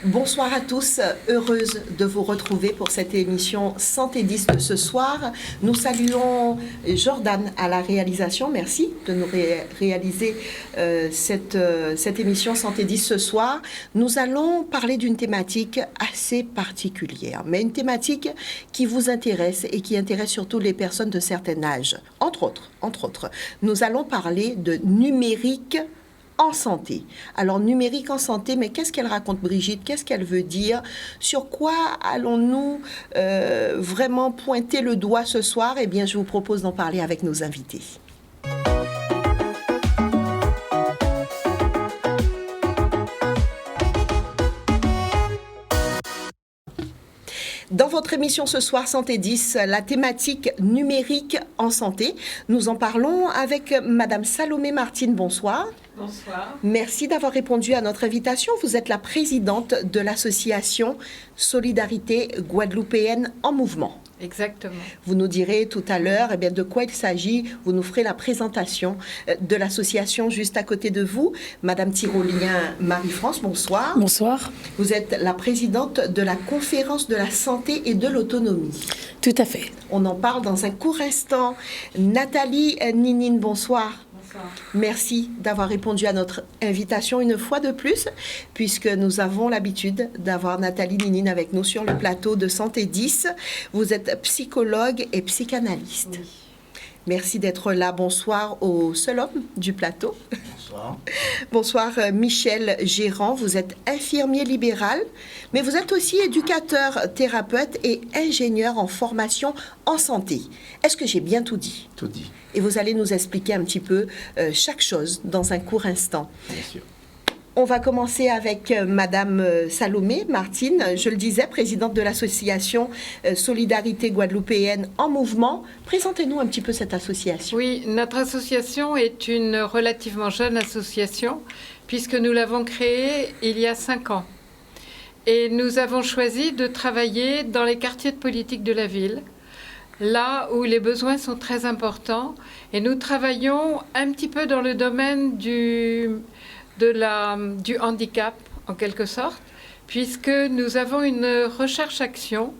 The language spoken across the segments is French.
Bonsoir à tous, heureuse de vous retrouver pour cette émission Santé 10 de ce soir. Nous saluons Jordan à la réalisation, merci de nous réaliser cette émission Santé 10 ce soir. Nous allons parler d'une thématique assez particulière, mais une thématique qui vous intéresse et qui intéresse surtout les personnes de certain âge. Entre autres, nous allons parler de numérique en santé. Alors, numérique en santé, mais qu'est-ce qu'elle raconte, Brigitte? Qu'est-ce qu'elle veut dire? Sur quoi allons-nous vraiment pointer le doigt ce soir? Eh bien, je vous propose d'en parler avec nos invités. Dans votre émission ce soir, Santé 10, la thématique numérique en santé, nous en parlons avec Madame Salomé Martine. Bonsoir. Bonsoir. Merci d'avoir répondu à notre invitation. Vous êtes la présidente de l'association Solidarité Guadeloupéenne en Mouvement. Exactement. Vous nous direz tout à l'heure de quoi il s'agit. Vous nous ferez la présentation de l'association juste à côté de vous. Madame Tyrolien Marie-France, bonsoir. Bonsoir. Vous êtes la présidente de la conférence de la santé et de l'autonomie. Tout à fait. On en parle dans un court instant. Nathalie Ninine, bonsoir. Merci d'avoir répondu à notre invitation une fois de plus, puisque nous avons l'habitude d'avoir Nathalie Ninine avec nous sur le plateau de Santé 10. Vous êtes psychologue et psychanalyste. Oui. Merci d'être là. Bonsoir au seul homme du plateau. Bonsoir. Bonsoir Michel Gérand, vous êtes infirmier libéral, mais vous êtes aussi éducateur, thérapeute et ingénieur en formation en santé. Est-ce que j'ai bien tout dit? Tout dit. Et vous allez nous expliquer un petit peu chaque chose dans un court instant. Bien sûr. On va commencer avec Madame Salomé Martine, je le disais, présidente de l'association Solidarité Guadeloupéenne en Mouvement. Présentez-nous un petit peu cette association. Oui, notre association est une relativement jeune association, puisque nous l'avons créée il y a 5 ans. Et nous avons choisi de travailler dans les quartiers de politique de la ville, là où les besoins sont très importants. Et nous travaillons un petit peu dans le domaine du handicap, en quelque sorte, puisque nous avons une recherche-action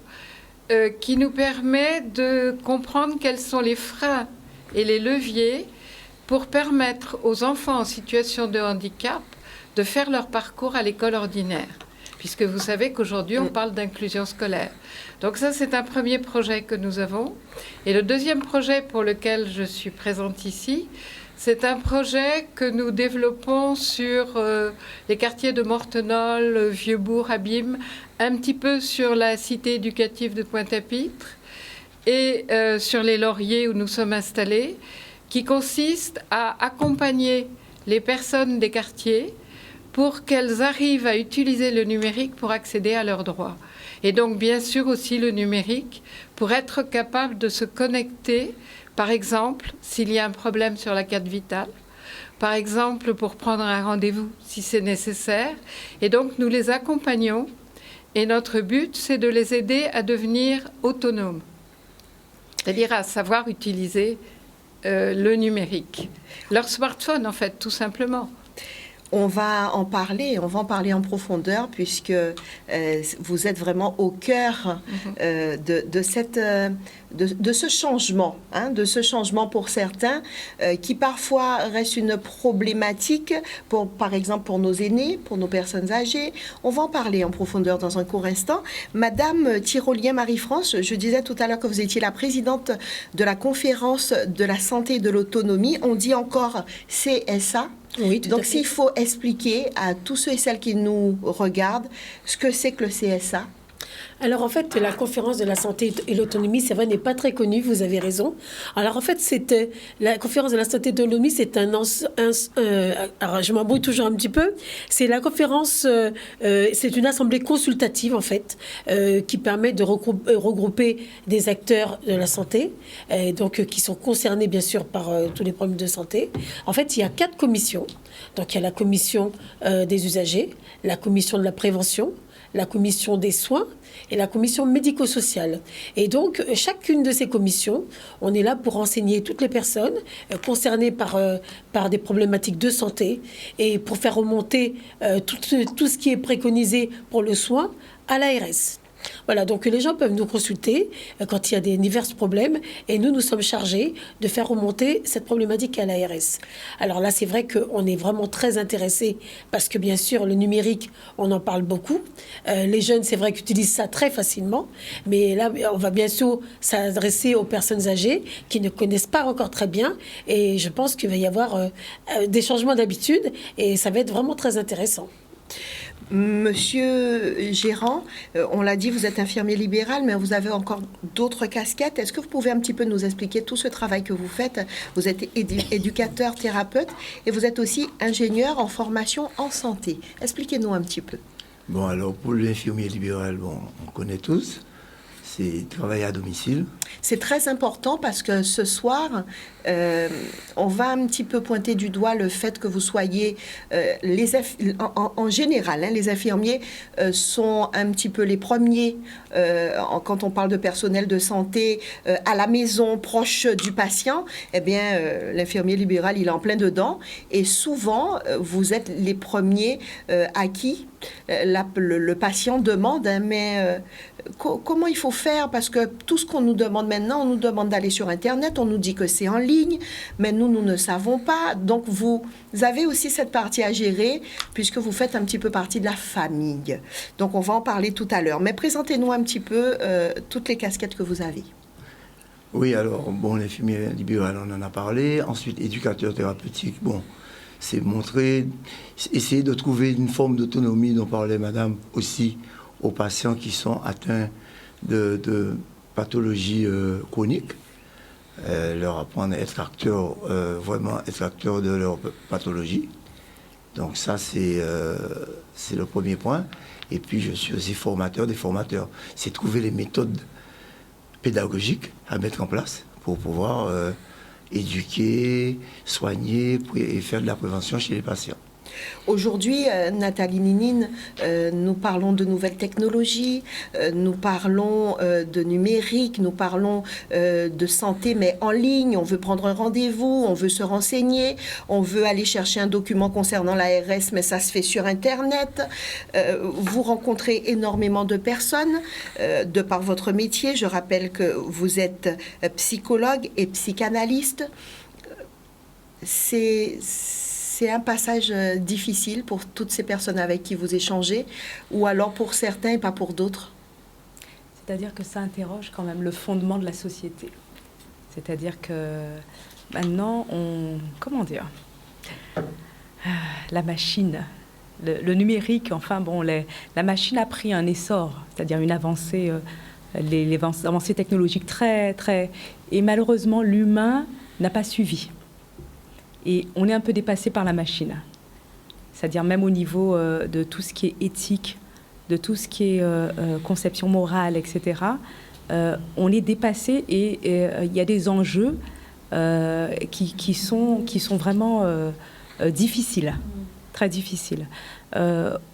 qui nous permet de comprendre quels sont les freins et les leviers pour permettre aux enfants en situation de handicap de faire leur parcours à l'école ordinaire, puisque vous savez qu'aujourd'hui, on parle d'inclusion scolaire. Donc ça, c'est un premier projet que nous avons. Et le deuxième projet pour lequel je suis présente ici, c'est un projet que nous développons sur les quartiers de Mortenol, Vieux-Bourg, Abîme, un petit peu sur la cité éducative de Pointe-à-Pitre et sur les Lauriers où nous sommes installés, qui consiste à accompagner les personnes des quartiers pour qu'elles arrivent à utiliser le numérique pour accéder à leurs droits. Et donc, bien sûr, aussi le numérique pour être capable de se connecter. Par exemple, s'il y a un problème sur la carte vitale, par exemple, pour prendre un rendez-vous si c'est nécessaire. Et donc, nous les accompagnons et notre but, c'est de les aider à devenir autonomes, c'est-à-dire à savoir utiliser le numérique. Leur smartphone, en fait, tout simplement. On va en parler en profondeur, puisque vous êtes vraiment au cœur de ce changement, de ce changement pour certains, qui parfois reste une problématique, par exemple pour nos aînés, pour nos personnes âgées. On va en parler en profondeur dans un court instant. Madame Tyrolien Marie-France, je disais tout à l'heure que vous étiez la présidente de la conférence de la santé et de l'autonomie. On dit encore CSA. Oui, donc, s'il faut expliquer à tous ceux et celles qui nous regardent ce que c'est que le CSA. Alors, en fait, la conférence de la santé et l'autonomie, c'est vrai, n'est pas très connue, vous avez raison. Alors, en fait, la conférence de la santé et de l'autonomie, c'est alors, je m'embrouille toujours un petit peu. C'est la conférence, c'est une assemblée consultative, en fait, qui permet de regrouper des acteurs de la santé, donc qui sont concernés, bien sûr, par tous les problèmes de santé. En fait, il y a 4 commissions. Donc, il y a la commission des usagers, la commission de la prévention, la commission des soins et la commission médico-sociale. Et donc, chacune de ces commissions, on est là pour renseigner toutes les personnes concernées par des problématiques de santé et pour faire remonter tout ce qui est préconisé pour le soin à l'ARS. Voilà, donc les gens peuvent nous consulter quand il y a des divers problèmes et nous sommes chargés de faire remonter cette problématique à l'ARS. Alors là, c'est vrai qu'on est vraiment très intéressés parce que bien sûr, le numérique, on en parle beaucoup. Les jeunes, c'est vrai qu'ils utilisent ça très facilement, mais là, on va bien sûr s'adresser aux personnes âgées qui ne connaissent pas encore très bien et je pense qu'il va y avoir des changements d'habitude et ça va être vraiment très intéressant. Monsieur Gérant, on l'a dit, vous êtes infirmier libéral, mais vous avez encore d'autres casquettes. Est-ce que vous pouvez un petit peu nous expliquer tout ce travail que vous faites? Vous êtes éducateur, thérapeute, et vous êtes aussi ingénieur en formation en santé. Expliquez-nous un petit peu. Bon, alors pour l'infirmier libéral, on connaît tous. C'est travailler à domicile. C'est très important parce que ce soir, on va un petit peu pointer du doigt le fait que vous soyez, en général, les infirmiers sont un petit peu les premiers, quand on parle de personnel de santé, à la maison, proche du patient. Eh bien, l'infirmier libéral, il est en plein dedans. Et souvent, vous êtes les premiers à qui le patient demande, mais comment il faut faire? Parce que tout ce qu'on nous demande maintenant, on nous demande d'aller sur Internet, on nous dit que c'est en ligne, mais nous ne savons pas. Donc, vous avez aussi cette partie à gérer, puisque vous faites un petit peu partie de la famille. Donc, on va en parler tout à l'heure. Mais présentez-nous un petit peu toutes les casquettes que vous avez. Oui, alors, l'infirmier libéral, on en a parlé. Ensuite, éducateur thérapeutique, c'est montrer, essayer de trouver une forme d'autonomie dont parlait madame aussi aux patients qui sont atteints de pathologies chroniques. Leur apprendre à être acteur, vraiment être acteur de leur pathologie. Donc ça, c'est le premier point. Et puis, je suis aussi formateur des formateurs. C'est trouver les méthodes pédagogiques à mettre en place pour pouvoir éduquer, soigner et faire de la prévention chez les patients. Aujourd'hui, Nathalie Ninine, nous parlons de nouvelles technologies, nous parlons de numérique, nous parlons de santé, mais en ligne. On veut prendre un rendez-vous, on veut se renseigner, on veut aller chercher un document concernant l'ARS, mais ça se fait sur Internet. Vous rencontrez énormément de personnes de par votre métier. Je rappelle que vous êtes psychologue et psychanalyste. C'est un passage difficile pour toutes ces personnes avec qui vous échangez, ou alors pour certains et pas pour d'autres? C'est-à-dire que ça interroge quand même le fondement de la société. C'est-à-dire que maintenant, la machine, le numérique, la machine a pris un essor, c'est-à-dire une avancée, les avancées technologiques très, très... Et malheureusement, l'humain n'a pas suivi. Et on est un peu dépassé par la machine. C'est-à-dire même au niveau de tout ce qui est éthique, de tout ce qui est conception morale, etc. On est dépassé et il y a des enjeux qui sont vraiment difficiles, très difficiles.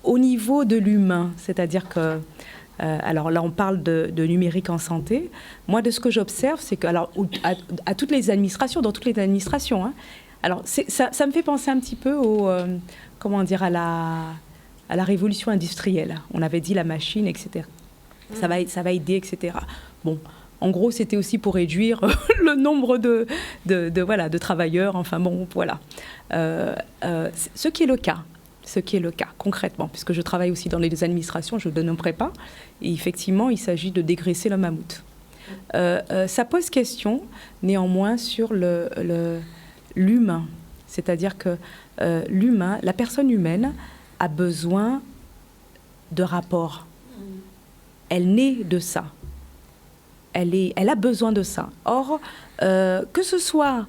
Au niveau de l'humain, c'est-à-dire que... alors là, on parle de numérique en santé. Moi, de ce que j'observe, c'est que... Alors, à toutes les administrations, dans toutes les administrations... Alors, ça me fait penser un petit peu à la révolution industrielle. On avait dit la machine, etc. Ça va aider, etc. Bon, en gros, c'était aussi pour réduire le nombre de travailleurs. Enfin bon, voilà. Ce qui est le cas, concrètement, puisque je travaille aussi dans les administrations, je ne nommerai pas. Et effectivement, il s'agit de dégraisser le mammouth. Ça pose question, néanmoins, sur l'humain, c'est-à-dire que l'humain, la personne humaine a besoin de rapport. Elle naît de ça. Elle a besoin de ça. Or, que ce soit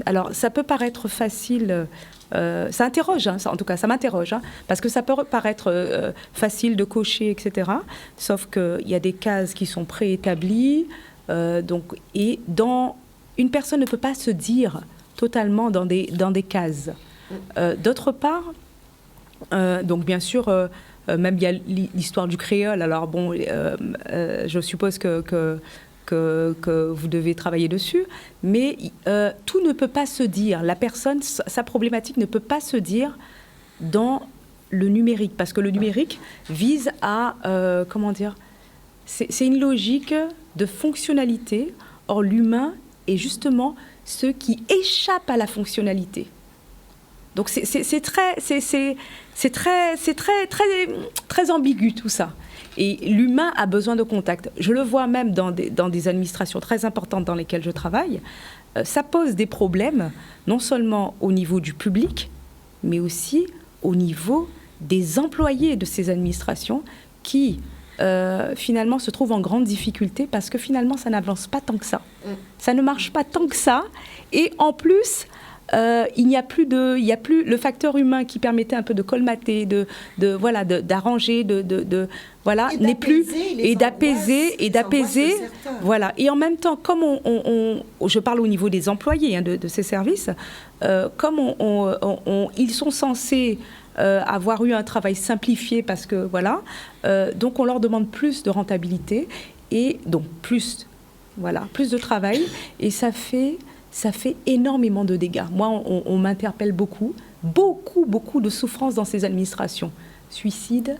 alors, ça peut paraître facile, ça interroge, en tout cas, ça m'interroge, parce que ça peut paraître facile de cocher, etc. Sauf qu'il y a des cases qui sont préétablies, et une personne ne peut pas se dire totalement dans des cases. D'autre part, donc bien sûr, même il y a l'histoire du créole. Alors bon, je suppose que vous devez travailler dessus, mais tout ne peut pas se dire. La personne, sa problématique ne peut pas se dire dans le numérique, parce que le numérique vise à, comment dire, c'est une logique de fonctionnalité. Or, l'humain est justement ce qui échappe à la fonctionnalité. Donc, c'est très ambigu tout ça. Et l'humain a besoin de contact. Je le vois même dans des administrations très importantes dans lesquelles je travaille. Ça pose des problèmes, non seulement au niveau du public, mais aussi au niveau des employés de ces administrations qui, finalement, se trouvent en grande difficulté parce que, finalement, ça n'avance pas tant que ça. Ça ne marche pas tant que ça. Et en plus, il n'y a plus le facteur humain qui permettait un peu de colmater, d'arranger, voilà, n'est plus, et d'apaiser, voilà. Et en même temps, comme je parle au niveau des employés de ces services, comme ils sont censés avoir eu un travail simplifié parce que voilà, donc on leur demande plus de rentabilité et donc plus de travail, et ça fait énormément de dégâts. Moi, on m'interpelle beaucoup de souffrances dans ces administrations, suicide,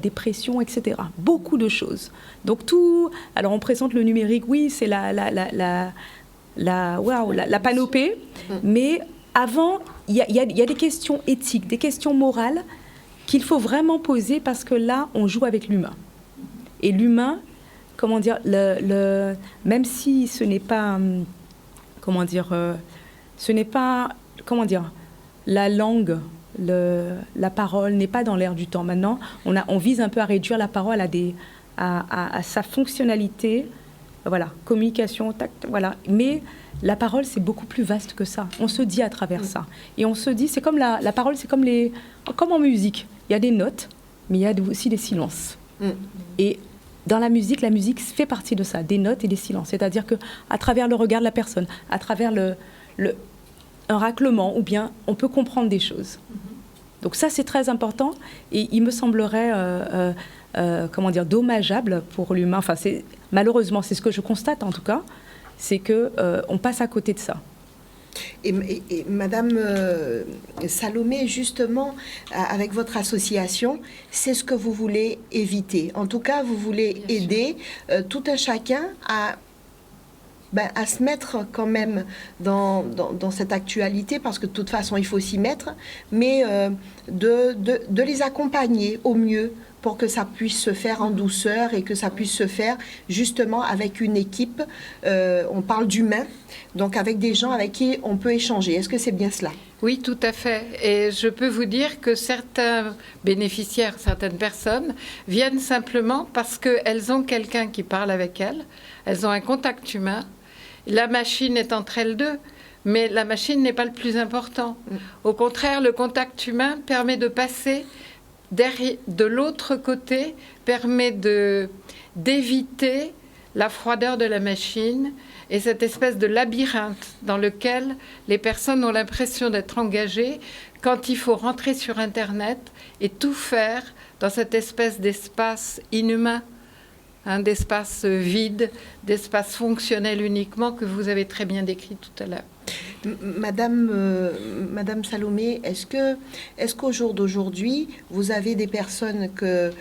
dépression, etc. Beaucoup de choses. Donc tout. Alors on présente le numérique, oui, c'est la panopée, mais avant, il y a des questions éthiques, des questions morales qu'il faut vraiment poser, parce que là, on joue avec l'humain. Et l'humain, comment dire, même si ce n'est pas, la langue, la parole n'est pas dans l'air du temps. Maintenant, on vise un peu à réduire la parole à sa fonctionnalité, voilà, communication, tact, voilà. Mais la parole, c'est beaucoup plus vaste que ça. On se dit à travers ça. Et on se dit, c'est comme la parole, c'est comme en musique. Il y a des notes, mais il y a aussi des silences. Et dans la musique fait partie de ça, des notes et des silences. C'est-à-dire qu'à travers le regard de la personne, à travers un raclement, ou bien on peut comprendre des choses. Donc ça, c'est très important, et il me semblerait dommageable pour l'humain. Enfin, malheureusement, c'est ce que je constate en tout cas, c'est qu'on passe à côté de ça. Et Madame Salomé, justement, avec votre association, c'est ce que vous voulez éviter. En tout cas, vous voulez aider tout un chacun à se mettre quand même dans cette actualité, parce que de toute façon, il faut s'y mettre, mais de les accompagner au mieux pour que ça puisse se faire en douceur et que ça puisse se faire justement avec une équipe. On parle d'humain, donc avec des gens avec qui on peut échanger. Est-ce que c'est bien cela ? Oui, tout à fait. Et je peux vous dire que certains bénéficiaires, certaines personnes viennent simplement parce qu'elles ont quelqu'un qui parle avec elles, elles ont un contact humain. La machine est entre elles deux, mais la machine n'est pas le plus important. Au contraire, le contact humain permet de passer de l'autre côté, permet d'éviter la froideur de la machine et cette espèce de labyrinthe dans lequel les personnes ont l'impression d'être engagées quand il faut rentrer sur Internet et tout faire dans cette espèce d'espace inhumain, d'espace vide, d'espace fonctionnel uniquement, que vous avez très bien décrit tout à l'heure. Madame Salomé, est-ce qu'au jour d'aujourd'hui, vous avez des personnes que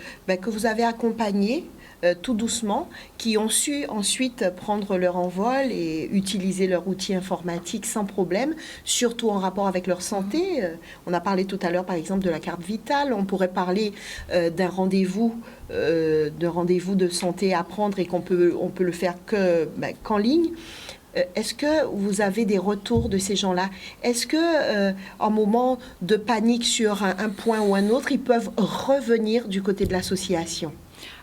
vous avez accompagnées tout doucement, qui ont su ensuite prendre leur envol et utiliser leur outil informatique sans problème, surtout en rapport avec leur santé? On a parlé tout à l'heure, par exemple, de la carte vitale. On pourrait parler d'un rendez-vous de santé à prendre et qu'on peut le faire qu'en ligne. Est-ce que vous avez des retours de ces gens-là? Est-ce que, en moment de panique sur un point ou un autre, ils peuvent revenir du côté de l'association?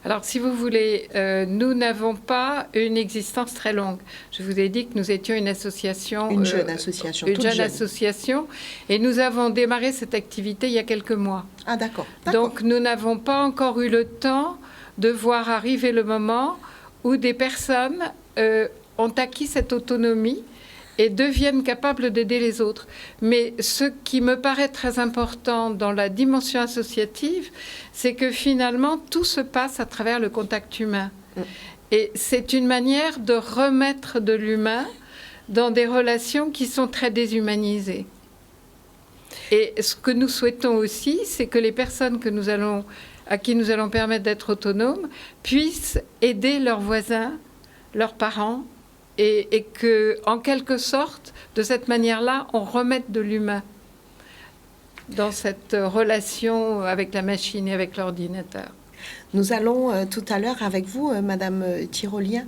Alors, si vous voulez, nous n'avons pas une existence très longue. Je vous ai dit que nous étions une association... Une jeune association. Une jeune association. Et nous avons démarré cette activité il y a quelques mois. Ah, d'accord. Donc, nous n'avons pas encore eu le temps de voir arriver le moment où des personnes ont acquis cette autonomie et deviennent capables d'aider les autres. Mais ce qui me paraît très important dans la dimension associative, c'est que finalement, tout se passe à travers le contact humain. Et c'est une manière de remettre de l'humain dans des relations qui sont très déshumanisées. Et ce que nous souhaitons aussi, c'est que les personnes à qui nous allons permettre d'être autonomes puissent aider leurs voisins, leurs parents, et que, en quelque sorte, de cette manière-là, on remette de l'humain dans cette relation avec la machine et avec l'ordinateur. Nous allons tout à l'heure avec vous, Madame Tyrolien,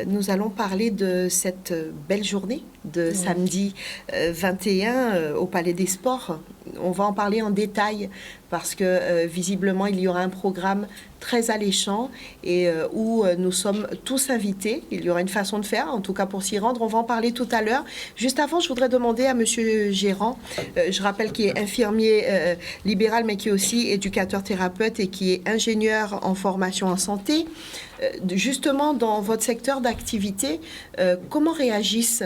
nous allons parler de cette belle journée de samedi 21 au Palais des Sports. On va en parler en détail parce que visiblement il y aura un programme très alléchant et où nous sommes tous invités. Il y aura une façon de faire, en tout cas pour s'y rendre. On va en parler tout à l'heure. Juste avant, je voudrais demander à Monsieur Gérant, je rappelle qu'il est infirmier libéral, mais qui est aussi éducateur thérapeute et qui est ingénieur en formation en santé. Justement, dans votre secteur d'activité, comment réagissent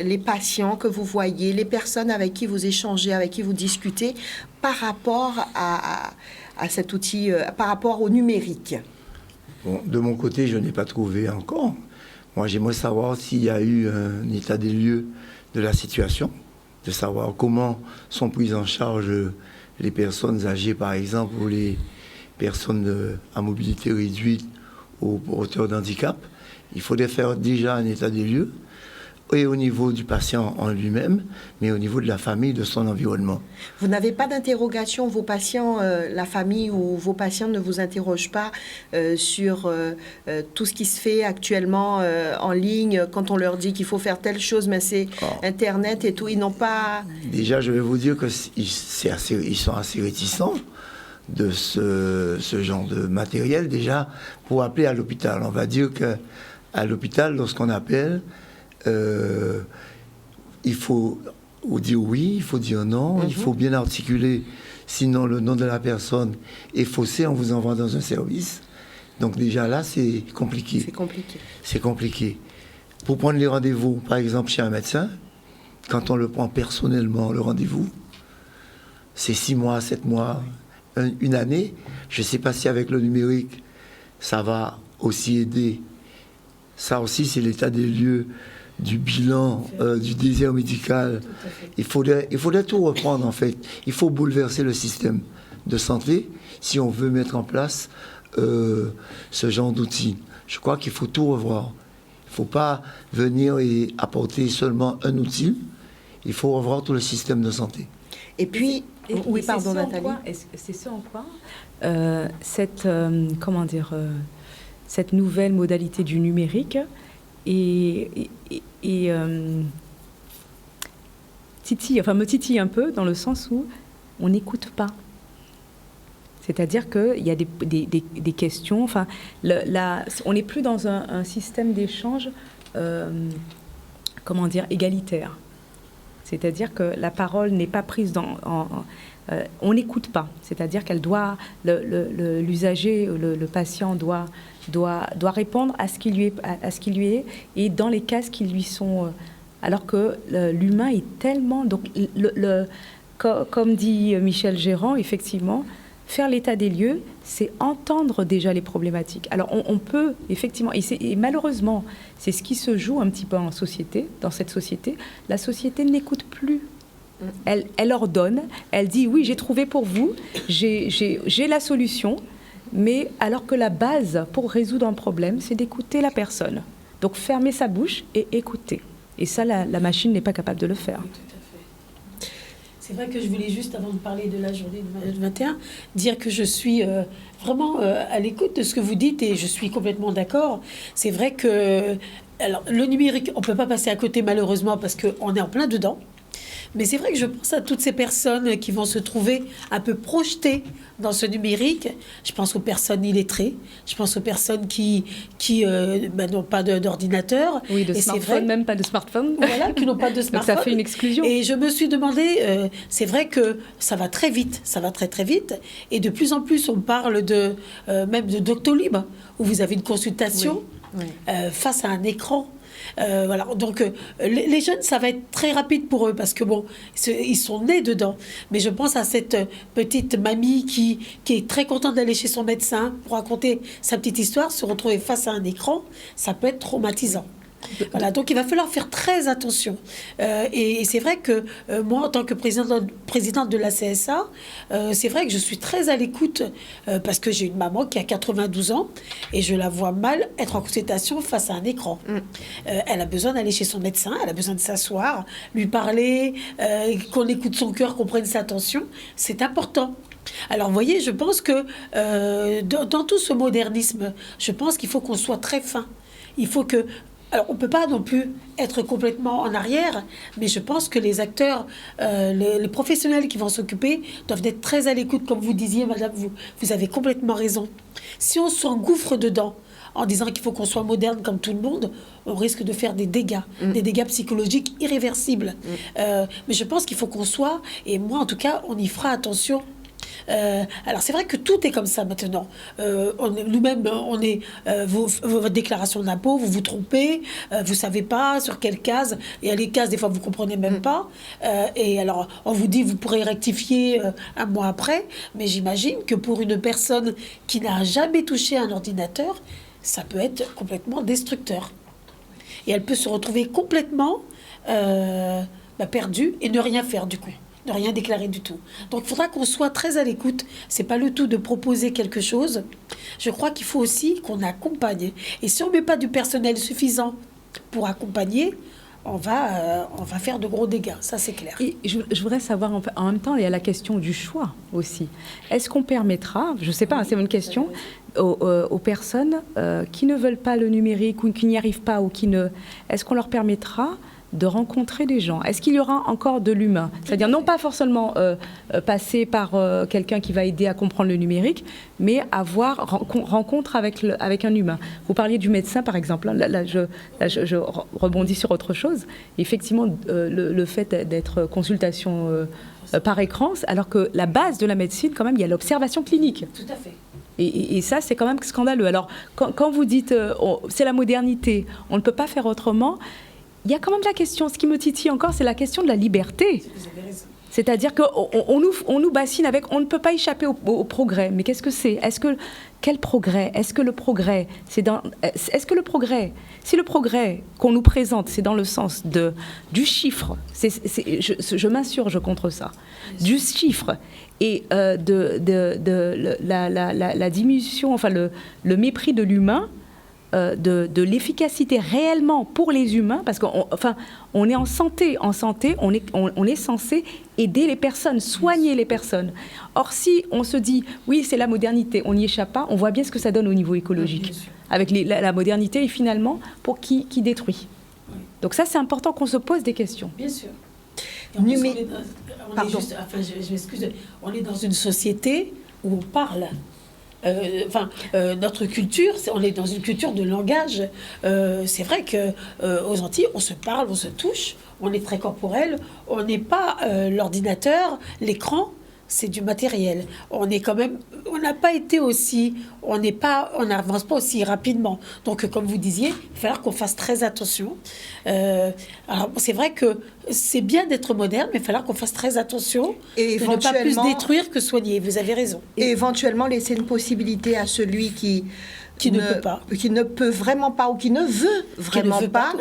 les patients que vous voyez, les personnes avec qui vous échangez, avec qui vous discutez, par rapport à cet outil, par rapport au numérique? Bon, de mon côté, je n'ai pas trouvé encore. Moi, j'aimerais savoir s'il y a eu un état des lieux de la situation, de savoir comment sont prises en charge les personnes âgées, par exemple, ou les personnes à mobilité réduite ou porteurs d'handicap. Il faudrait faire déjà un état des lieux, et au niveau du patient en lui-même, mais au niveau de la famille, de son environnement. Vous n'avez pas d'interrogation, vos patients, la famille ou vos patients ne vous interrogent pas sur tout ce qui se fait actuellement en ligne, quand on leur dit qu'il faut faire telle chose, mais c'est Internet et tout, ils n'ont pas... Déjà, je vais vous dire qu'ils sont assez réticents de ce genre de matériel, déjà, pour appeler à l'hôpital. On va dire qu'à l'hôpital, lorsqu'on appelle, il faut dire oui, il faut dire non, il faut bien articuler, sinon le nom de la personne est faussé, on vous envoie dans un service. Donc déjà là, c'est compliqué. C'est compliqué. C'est compliqué. Pour prendre les rendez-vous, par exemple chez un médecin, quand on le prend personnellement, le rendez-vous, c'est 6 mois, 7 mois, une année. Je ne sais pas si avec le numérique, ça va aussi aider. Ça aussi, c'est l'état des lieux du bilan, du désir médical. Il faudrait tout reprendre, en fait. Il faut bouleverser le système de santé si on veut mettre en place ce genre d'outils. Je crois qu'il faut tout revoir. Il ne faut pas venir et apporter seulement un outil. Il faut revoir tout le système de santé. Et puis... oui, pardon, Nathalie. C'est ce en quoi cette nouvelle modalité du numérique me titille un peu dans le sens où on n'écoute pas. C'est-à-dire qu'il y a des questions. Enfin, on n'est plus dans un système d'échange, égalitaire. C'est-à-dire que la parole n'est pas prise on n'écoute pas. C'est-à-dire qu'elle doit, l'usager, le patient doit répondre à ce qui lui est et dans les cases qui lui sont. Alors que l'humain est tellement. Donc, comme dit Michel Gérant, effectivement, faire l'état des lieux, c'est entendre déjà les problématiques. Alors, on peut, effectivement, et malheureusement, c'est ce qui se joue un petit peu en société, dans cette société. La société n'écoute plus. Elle ordonne, elle dit oui, j'ai trouvé pour vous, j'ai la solution, mais alors que la base pour résoudre un problème, c'est d'écouter la personne. Donc fermer sa bouche et écouter. Et ça, la machine n'est pas capable de le faire. Oui, tout à fait. C'est vrai que je voulais juste, avant de parler de la journée de 21, dire que je suis vraiment à l'écoute de ce que vous dites et je suis complètement d'accord. C'est vrai que alors, le numérique, on ne peut pas passer à côté malheureusement parce qu'on est en plein dedans. Mais c'est vrai que je pense à toutes ces personnes qui vont se trouver un peu projetées dans ce numérique. Je pense aux personnes illettrées. Je pense aux personnes qui n'ont pas d'ordinateur. Oui, de smartphone, même pas de smartphone. Voilà, qui n'ont pas de smartphone. Donc ça fait une exclusion. Et je me suis demandé, c'est vrai que ça va très vite. Ça va très très vite. Et de plus en plus, on parle même de Doctolib, où vous avez une consultation face à un écran. Voilà. Donc, les jeunes, ça va être très rapide pour eux parce que, bon, ils sont nés dedans. Mais je pense à cette petite mamie qui est très contente d'aller chez son médecin pour raconter sa petite histoire, se retrouver face à un écran, ça peut être traumatisant. Voilà, donc il va falloir faire très attention. Et c'est vrai que moi, en tant que présidente de la CSA, c'est vrai que je suis très à l'écoute parce que j'ai une maman qui a 92 ans et je la vois mal être en consultation face à un écran. Elle a besoin d'aller chez son médecin, elle a besoin de s'asseoir, lui parler, qu'on écoute son cœur, qu'on prenne sa tension. C'est important. Alors, vous voyez, je pense que dans tout ce modernisme, je pense qu'il faut qu'on soit très fin. Il faut que... Alors, on ne peut pas non plus être complètement en arrière, mais je pense que les acteurs, les professionnels qui vont s'occuper doivent être très à l'écoute, comme vous disiez, madame, vous avez complètement raison. Si on s'engouffre dedans, en disant qu'il faut qu'on soit moderne comme tout le monde, on risque de faire des dégâts psychologiques irréversibles. Mais je pense qu'il faut qu'on soit, et moi en tout cas, on y fera attention. Alors c'est vrai que tout est comme ça maintenant. Nous-mêmes, votre déclaration d'impôt, vous vous trompez, vous savez pas sur quelle case. Il y a les cases, des fois vous comprenez même pas. Et alors on vous dit vous pourrez rectifier un mois après, mais j'imagine que pour une personne qui n'a jamais touché un ordinateur, ça peut être complètement destructeur. Et elle peut se retrouver complètement perdue et ne rien faire du coup. Ne rien déclarer du tout. Donc il faudra qu'on soit très à l'écoute. C'est pas le tout de proposer quelque chose. Je crois qu'il faut aussi qu'on accompagne. Et si on met pas du personnel suffisant pour accompagner, on va faire de gros dégâts. Ça, c'est clair. Et je voudrais savoir, en même temps, il y a la question du choix aussi. Est-ce qu'on permettra, je ne sais pas, c'est une question, aux personnes qui ne veulent pas le numérique ou qui n'y arrivent pas, ou qui ne... Est-ce qu'on leur permettra de rencontrer des gens? Est-ce qu'il y aura encore de l'humain? C'est-à-dire non pas forcément passer par quelqu'un qui va aider à comprendre le numérique, mais avoir rencontre avec un humain. Vous parliez du médecin, par exemple. Là, je rebondis sur autre chose. Effectivement, le fait d'être consultation par écran, alors que la base de la médecine, quand même, il y a l'observation clinique. Tout à fait. Et ça, c'est quand même scandaleux. Alors, quand vous dites c'est la modernité, on ne peut pas faire autrement, il y a quand même la question, ce qui me titille encore, c'est la question de la liberté. C'est-à-dire qu'on nous bassine avec, on ne peut pas échapper au progrès. Mais qu'est-ce que c'est? Quel progrès? Est-ce que le progrès, si le progrès qu'on nous présente, c'est dans le sens du chiffre, je m'insurge contre ça, du chiffre et de la diminution, enfin le mépris de l'humain, de l'efficacité réellement pour les humains, parce qu'on est en santé, on est censé aider les personnes, soigner les personnes. Or, si on se dit, oui, c'est la modernité, on n'y échappe pas, on voit bien ce que ça donne au niveau écologique, avec la modernité, et finalement, pour qui détruit. Donc ça, c'est important qu'on se pose des questions. Bien sûr. On est dans une société où on parle. Notre culture, on est dans une culture de langage. C'est vrai qu'aux Antilles, on se parle, on se touche, on est très corporel. On n'est pas l'ordinateur, l'écran, c'est du matériel. On est quand même, on n'a pas été aussi, on n'avance pas aussi rapidement. Donc, comme vous disiez, il va falloir qu'on fasse très attention. Alors, c'est vrai que c'est bien d'être moderne, mais il va falloir qu'on fasse très attention et de ne pas plus détruire que soigner. Vous avez raison. Et éventuellement laisser une possibilité à celui qui ne peut vraiment pas ou qui ne veut vraiment pas,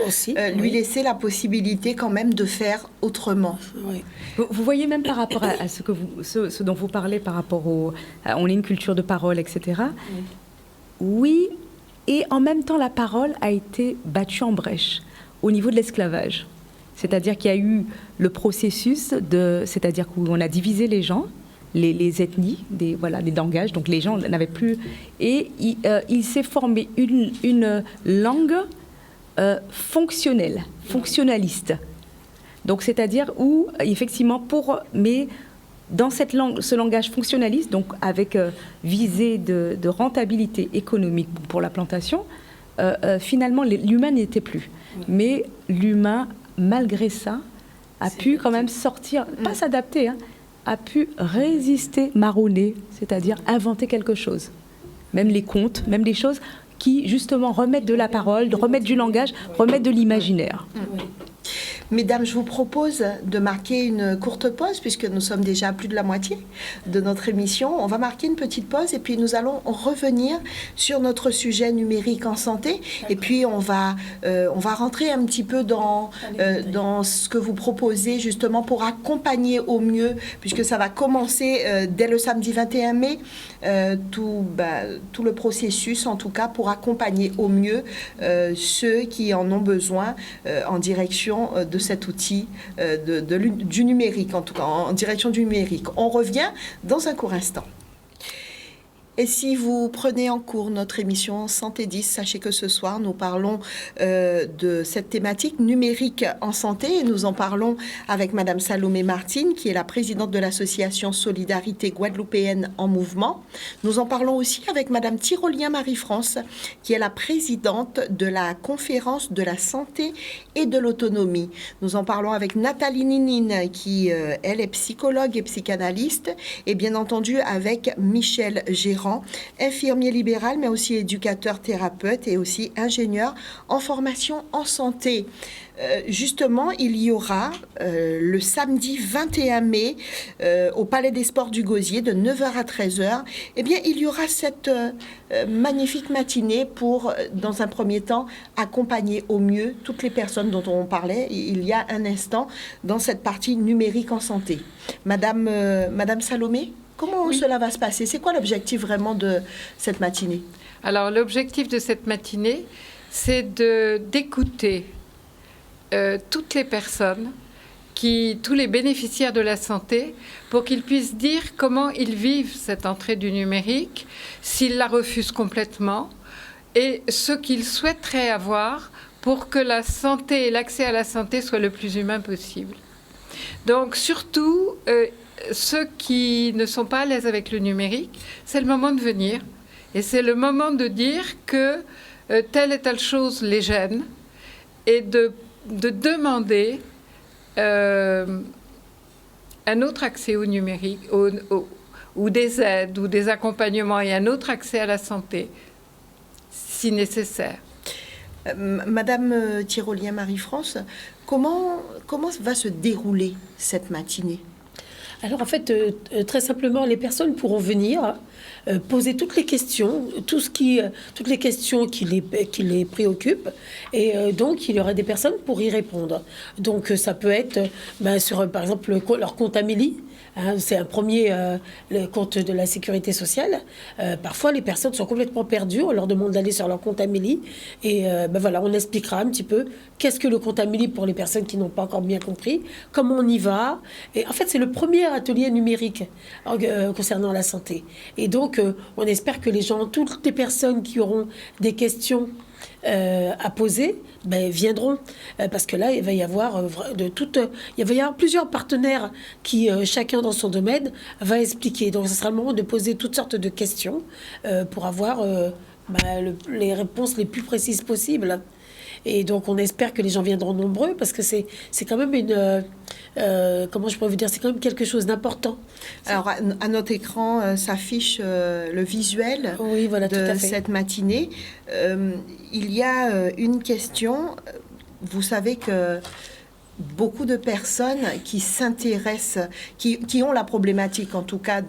lui laisser la possibilité quand même de faire autrement. Oui. Vous voyez même par rapport à ce dont vous parlez par rapport on est une culture de parole, etc. Oui, et en même temps la parole a été battue en brèche au niveau de l'esclavage. C'est-à-dire qu'il y a eu le processus c'est-à-dire qu'on a divisé les gens, les ethnies, les langages, donc les gens n'avaient plus... Et il s'est formé une langue fonctionnaliste. Donc c'est-à-dire où, effectivement, mais dans ce langage fonctionnaliste, donc avec visée de rentabilité économique pour la plantation, finalement, l'humain n'y était plus. Mais l'humain, malgré ça, a pu quand même sortir, pas s'adapter, a pu résister, marronner, c'est-à-dire inventer quelque chose. Même les contes, même les choses qui justement remettent de la parole, remettent du langage, remettent de l'imaginaire. Mesdames, je vous propose de marquer une courte pause puisque nous sommes déjà à plus de la moitié de notre émission. On va marquer une petite pause et puis nous allons revenir sur notre sujet numérique en santé. Et puis on va rentrer un petit peu dans ce que vous proposez justement pour accompagner au mieux, puisque ça va commencer dès le samedi 21 mai, tout le processus en tout cas pour accompagner au mieux ceux qui en ont besoin en direction de cet outil du numérique, en tout cas en direction du numérique. On revient dans un court instant. Et si vous prenez en cours notre émission Santé 10, sachez que ce soir, nous parlons de cette thématique numérique en santé et nous en parlons avec Madame Salomé Martine, qui est la présidente de l'association Solidarité Guadeloupéenne en Mouvement. Nous en parlons aussi avec Madame Tyrolien Marie-France, qui est la présidente de la conférence de la santé et de l'autonomie. Nous en parlons avec Nathalie Ninine, qui, elle, est psychologue et psychanalyste, et bien entendu avec Michel Gérard, infirmier libéral, mais aussi éducateur thérapeute et aussi ingénieur en formation en santé. Justement, il y aura le samedi 21 mai au Palais des Sports du Gosier de 9h à 13h. Eh bien, il y aura cette magnifique matinée pour, dans un premier temps, accompagner au mieux toutes les personnes dont on parlait il y a un instant dans cette partie numérique en santé. Madame Salomé ? Comment cela va se passer? C'est quoi l'objectif vraiment de cette matinée? Alors, l'objectif de cette matinée, c'est d'écouter toutes les personnes, tous les bénéficiaires de la santé, pour qu'ils puissent dire comment ils vivent cette entrée du numérique, s'ils la refusent complètement, et ce qu'ils souhaiteraient avoir pour que la santé et l'accès à la santé soient le plus humain possible. Donc, surtout... ceux qui ne sont pas à l'aise avec le numérique, c'est le moment de venir. Et c'est le moment de dire que telle et telle chose les gêne et de demander un autre accès au numérique, ou des aides, ou des accompagnements et un autre accès à la santé, si nécessaire. Madame Tyrolien Marie-France, comment va se dérouler cette matinée ? Alors en fait, très simplement, les personnes pourront venir poser toutes les questions, toutes les questions qui les préoccupent, et donc il y aura des personnes pour y répondre. Donc ça peut être sur, par exemple, leur compte Amélie. C'est un premier le compte de la sécurité sociale. Parfois, les personnes sont complètement perdues. On leur demande d'aller sur leur compte Amélie. Et voilà, on expliquera un petit peu qu'est-ce que le compte Amélie pour les personnes qui n'ont pas encore bien compris, comment on y va. Et en fait, c'est le premier atelier numérique concernant la santé. Et donc, on espère que toutes les personnes qui auront des questions à poser, viendront, parce que là il va y avoir plusieurs partenaires qui chacun dans son domaine va expliquer. Donc ce sera le moment de poser toutes sortes de questions pour avoir les réponses les plus précises possibles. Et donc on espère que les gens viendront nombreux, parce que c'est quand même comment je pourrais vous dire, c'est quand même quelque chose d'important. Alors à notre écran s'affiche le visuel de cette matinée. Il y a une question. Vous savez que beaucoup de personnes qui s'intéressent, qui ont la problématique en tout cas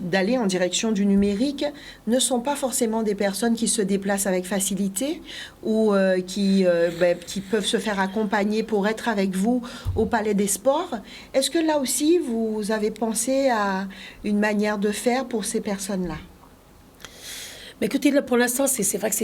d'aller en direction du numérique, ne sont pas forcément des personnes qui se déplacent avec facilité ou qui peuvent se faire accompagner pour être avec vous au Palais des Sports. Est-ce que là aussi vous avez pensé à une manière de faire pour ces personnes-là ? Mais écoutez, là, pour l'instant, c'est vrai que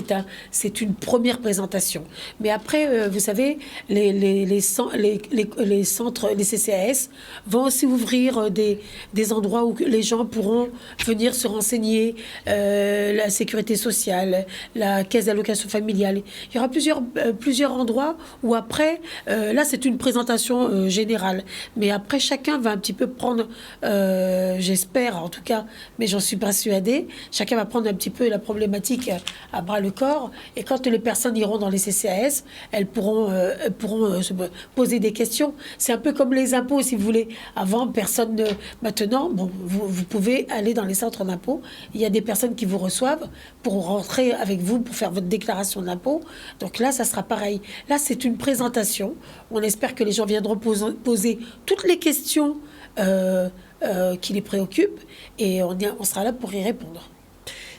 c'est une première présentation. Mais après, vous savez, les centres, les CCAS vont aussi ouvrir des endroits où les gens pourront venir se renseigner, la sécurité sociale, la caisse d'allocation familiale. Il y aura plusieurs endroits où après, là, c'est une présentation générale. Mais après, chacun va un petit peu prendre, j'espère en tout cas, mais j'en suis persuadée, chacun va prendre un petit peu la problématique à bras le corps. Et quand les personnes iront dans les CCAS, elles pourront se poser des questions. C'est un peu comme les impôts, si vous voulez. Avant, personne ne... Maintenant, bon, vous pouvez aller dans les centres d'impôts. Il y a des personnes qui vous reçoivent pour rentrer avec vous, pour faire votre déclaration d'impôt. Donc là, ça sera pareil. Là, c'est une présentation. On espère que les gens viendront poser toutes les questions qui les préoccupent. Et on sera là pour y répondre.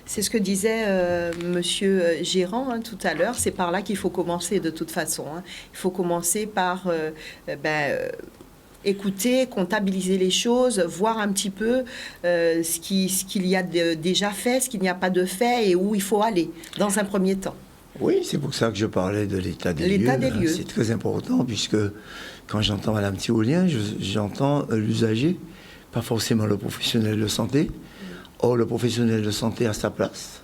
C'est ce que disait Monsieur Gérant tout à l'heure. C'est par là qu'il faut commencer de toute façon. Il faut commencer par écouter, comptabiliser les choses, voir un petit peu ce qu'il y a déjà fait, ce qu'il n'y a pas de fait et où il faut aller dans un premier temps. Oui, c'est pour ça que je parlais de l'état des lieux. L'état des lieux. C'est très important puisque quand j'entends Madame Tyrolien, j'entends l'usager, pas forcément le professionnel de santé. Or, le professionnel de santé a sa place,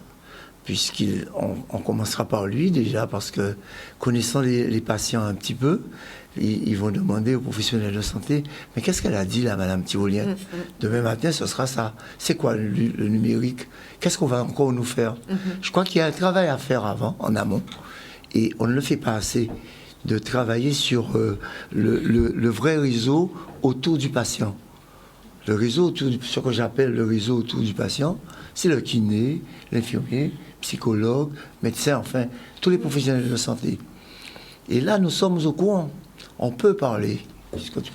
puisqu'on commencera par lui déjà, parce que connaissant les patients un petit peu, ils vont demander au professionnel de santé, mais qu'est-ce qu'elle a dit là, Madame Tyrolien? Demain matin, ce sera ça. C'est quoi le numérique? Qu'est-ce qu'on va encore nous faire? Je crois qu'il y a un travail à faire avant, en amont, et on ne le fait pas assez, de travailler sur le vrai réseau autour du patient. Le réseau, ce que j'appelle le réseau autour du patient, c'est le kiné, l'infirmier, psychologue, médecin, enfin, tous les professionnels de santé. Et là, nous sommes au courant. On peut parler, puisque tu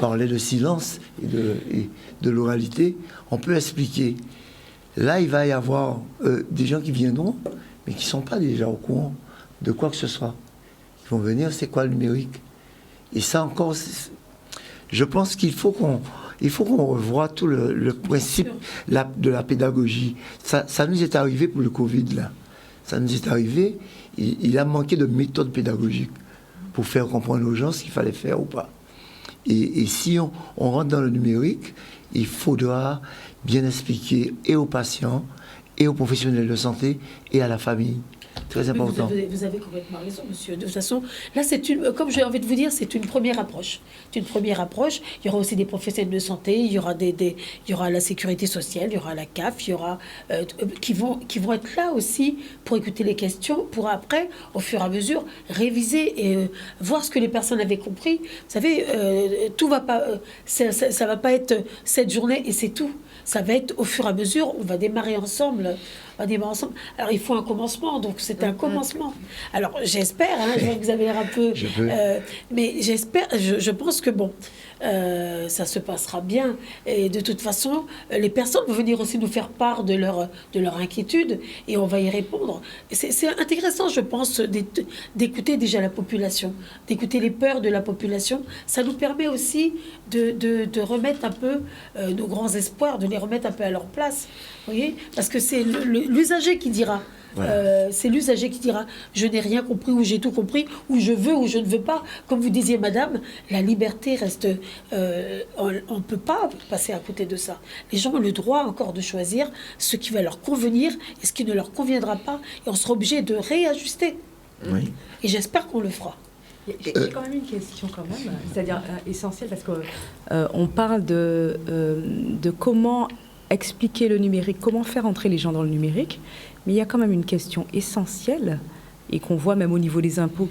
parlais de silence et de l'oralité, on peut expliquer. Là, il va y avoir des gens qui viendront, mais qui ne sont pas déjà au courant de quoi que ce soit. Ils vont venir, c'est quoi le numérique? Et ça encore, je pense qu'il faut qu'on revoie tout le principe de la pédagogie. Ça nous est arrivé pour le Covid, là. Ça nous est arrivé, il a manqué de méthode pédagogique pour faire comprendre aux gens ce qu'il fallait faire ou pas. Et si on rentre dans le numérique, il faudra bien expliquer et aux patients, et aux professionnels de santé, et à la famille. Très important. Vous avez complètement raison, monsieur. De toute façon, là, comme j'ai envie de vous dire, c'est une première approche. C'est une première approche. Il y aura aussi des professionnels de santé, il y aura la sécurité sociale, il y aura la CAF, il y aura qui vont être là aussi pour écouter les questions, pour après, au fur et à mesure, réviser et voir ce que les personnes avaient compris. Vous savez, tout va pas, ça va pas être cette journée et c'est tout. Ça va être au fur et à mesure, on va démarrer ensemble. Alors, il faut un commencement, donc c'est un commencement. Alors, j'espère, je vois que vous avez l'air un peu... mais j'espère, je pense que, ça se passera bien. Et de toute façon, les personnes vont venir aussi nous faire part de leur inquiétude et on va y répondre. C'est intéressant, je pense, d'écouter déjà la population, d'écouter les peurs de la population. Ça nous permet aussi de remettre un peu nos grands espoirs, de les remettre un peu à leur place. Vous voyez? Parce que c'est l'usager qui dira. Voilà. C'est l'usager qui dira je n'ai rien compris ou j'ai tout compris ou je veux ou je ne veux pas. Comme vous disiez, madame, la liberté reste... on ne peut pas passer à côté de ça. Les gens ont le droit encore de choisir ce qui va leur convenir et ce qui ne leur conviendra pas. Et on sera obligé de réajuster. Oui. Et j'espère qu'on le fera. J'ai quand même une question, c'est-à-dire essentielle, parce qu'on parle de comment expliquer le numérique, comment faire entrer les gens dans le numérique, mais il y a quand même une question essentielle, et qu'on voit même au niveau des impôts,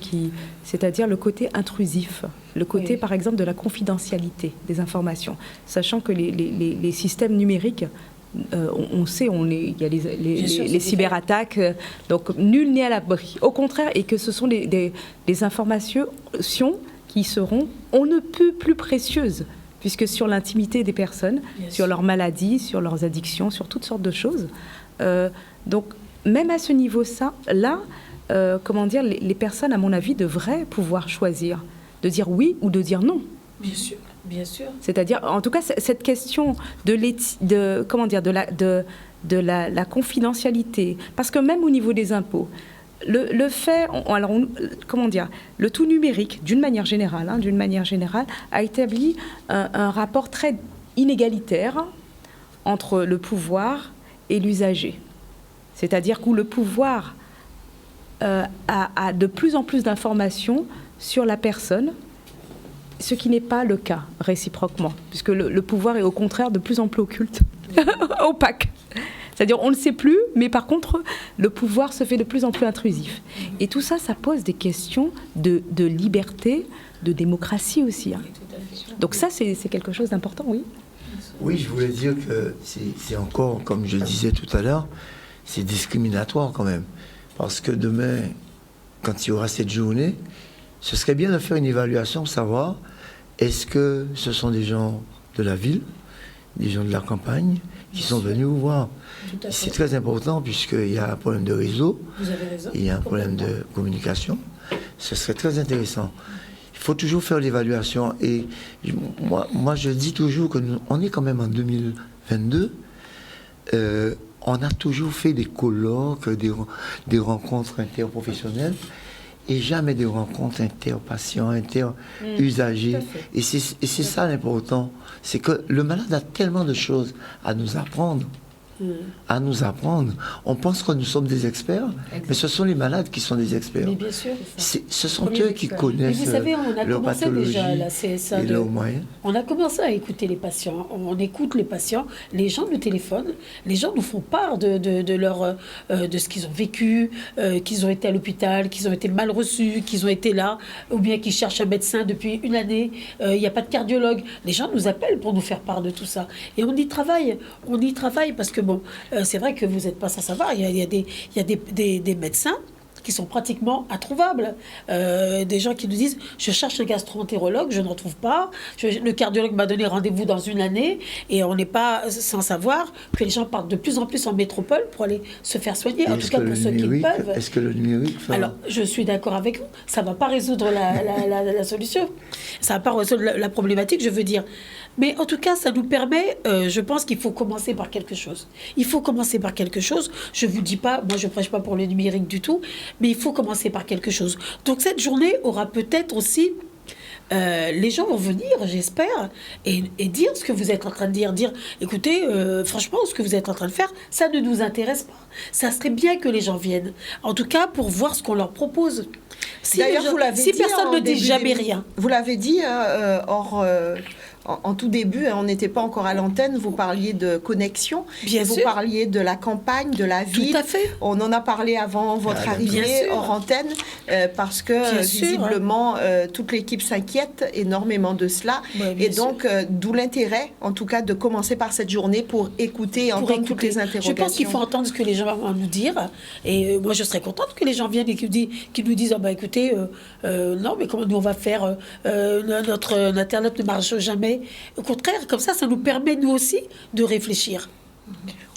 c'est-à-dire le côté intrusif, le côté, par exemple, de la confidentialité des informations, sachant que les systèmes numériques, on sait, il y a les cyberattaques, donc nul n'est à l'abri. Au contraire, et que ce sont des informations qui seront on ne peut plus précieuses, puisque sur l'intimité des personnes, sur leurs maladies, sur leurs addictions, sur toutes sortes de choses. Donc, même à ce niveau-là, les personnes, à mon avis, devraient pouvoir choisir de dire oui ou de dire non. Bien sûr, bien sûr. C'est-à-dire, en tout cas, cette question de la confidentialité, parce que même au niveau des impôts, le fait, le tout numérique, d'une manière générale, a établi un rapport très inégalitaire entre le pouvoir et l'usager. C'est-à-dire que le pouvoir a de plus en plus d'informations sur la personne, ce qui n'est pas le cas réciproquement, puisque le pouvoir est au contraire de plus en plus occulte, opaque. C'est-à-dire, on ne sait plus, mais par contre, le pouvoir se fait de plus en plus intrusif. Et tout ça, ça pose des questions de liberté, de démocratie aussi. Hein. Donc ça, c'est quelque chose d'important, oui. Oui, je voulais dire que c'est encore, comme je le disais tout à l'heure, c'est discriminatoire quand même. Parce que demain, quand il y aura cette journée, ce serait bien de faire une évaluation pour savoir est-ce que ce sont des gens de la ville, des gens de la campagne qui sont venus vous voir. C'est très important puisqu'il y a un problème de réseau, Vous avez raison. il y a un problème de communication. Ce serait très intéressant. Il faut toujours faire l'évaluation. Et moi, je dis toujours qu'on est quand même en 2022. On a toujours fait des colloques, des rencontres interprofessionnelles et jamais des rencontres interpatients, inter-usagers. Et c'est ça l'important. C'est que le malade a tellement de choses à nous apprendre. On pense que nous sommes des experts, mais ce sont les malades qui sont des experts. Mais bien sûr. Ce sont eux qui connaissent vous savez, on a leur commencé pathologie déjà la CSA et leurs moyens. On a commencé à écouter les patients. On écoute les patients. Les gens nous téléphonent. Les gens nous font part de ce qu'ils ont vécu, qu'ils ont été à l'hôpital, qu'ils ont été mal reçus, qu'ils ont été là, ou bien qu'ils cherchent un médecin depuis une année. Il n'y a pas de cardiologue. Les gens nous appellent pour nous faire part de tout ça. Et on y travaille. On y travaille parce que bon, c'est vrai que vous n'êtes pas sans savoir. Il y a des médecins qui sont pratiquement introuvables. Des gens qui nous disent « Je cherche un gastro-entérologue, je n'en trouve pas. Le cardiologue m'a donné rendez-vous dans une année. » Et on n'est pas sans savoir que les gens partent de plus en plus en métropole pour aller se faire soigner, en tout cas pour ceux qui peuvent. Est-ce que le numérique... Alors, je suis d'accord avec vous. Ça ne va pas résoudre la solution. Ça ne va pas résoudre la problématique, je veux dire. Mais en tout cas, ça nous permet, je pense qu'il faut commencer par quelque chose. Il faut commencer par quelque chose. Je ne vous dis pas, moi je ne prêche pas pour le numérique du tout, mais il faut commencer par quelque chose. Donc cette journée aura peut-être aussi... les gens vont venir, j'espère, et dire ce que vous êtes en train de dire. Dire, écoutez, franchement, ce que vous êtes en train de faire, ça ne nous intéresse pas. Ça serait bien que les gens viennent. En tout cas, pour voir ce qu'on leur propose. D'ailleurs, vous l'avez dit personne ne dit jamais rien. Vous l'avez dit, en tout début, on n'était pas encore à l'antenne, vous parliez de connexion, vous parliez de la campagne, de la ville. Tout à fait. On en a parlé avant votre arrivée hors antenne, parce que visiblement, toute l'équipe s'inquiète énormément de cela. Et donc, d'où l'intérêt, en tout cas, de commencer par cette journée pour écouter et entendre toutes les interrogations. Je pense qu'il faut entendre ce que les gens vont nous dire. Et moi, je serais contente que les gens viennent et qu'ils nous disent, écoutez, non, mais comment nous on va faire, notre Internet ne marche jamais. Au contraire, comme ça nous permet, nous aussi, de réfléchir.